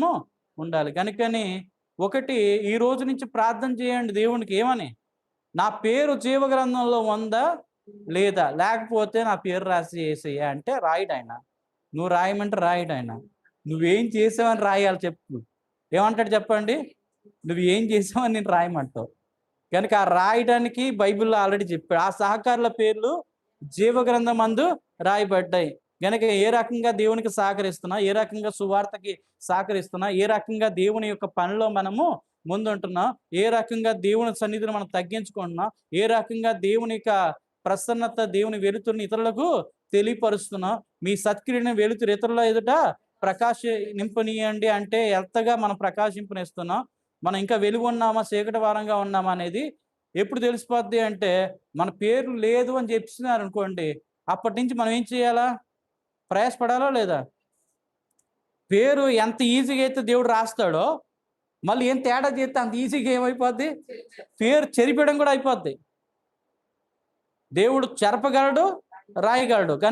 మనము ఉండాలి. కనుకని ఒకటి ఈ రోజు నుంచి ప్రార్థన చేయండి దేవునికి ఏమని? నా పేరు జీవగ్రంథంలో ఉందా? లేదా? లేకపోతే నా పేరు రాసి యేసయ్యా అంటే రాయడాయన. నువ్వు రాయమంటే రాయడాయన. నువ్వేం చేసావని రాయాలి చెప్పు. ఏమంటాడు చెప్పండి? నువ్వు ఏం చేసావని నేను రాయమంటావు. గనుక ఆ రాయడానికి బైబిల్‌లో ఆల్రెడీ చెప్పాడు. ఆ సహకారుల పేర్లు జీవగ్రంథమందు రాయబడ్డాయి. గనక ఏ రకంగా దేవునికి సహకరిస్తున్నా, ఏ రకంగా సువార్తకి సహకరిస్తున్నా, ఏ రకంగా దేవుని యొక్క పనిలో మనము ముందుంటున్నాం, ఏ రకంగా దేవుని సన్నిధిని మనం తగ్గించుకుంటున్నాం, ఏ రకంగా దేవుని యొక్క ప్రసన్నత, దేవుని వెలుతురుని ఇతరులకు తెలియపరుస్తున్నాం. మీ సత్క్రియని వెలుతురు ఇతరుల ఎదుట ప్రకాశింపనీయండి అంటే ఎంతగా మనం ప్రకాశింపనిస్తున్నాం. మనం ఇంకా వెలుగున్నామా, చీకటి వారంగా ఉన్నామా అనేది ఎప్పుడు తెలిసిపోద్ది అంటే, మన పేరు లేదు అని చెప్పేసినారనుకోండి, అప్పటినుంచి మనం ఏం చేయాలా? ప్రయాసపడాలా లేదా? పేరు ఎంత ఈజీగా అయితే దేవుడు రాస్తాడో, మళ్ళీ ఏం తేడా చేస్తే అంత ఈజీగా ఏమైపోద్ది? పేరు చెరిపేయడం కూడా అయిపోద్ది. దేవుడు చెరపగలడు, రాయగలడు.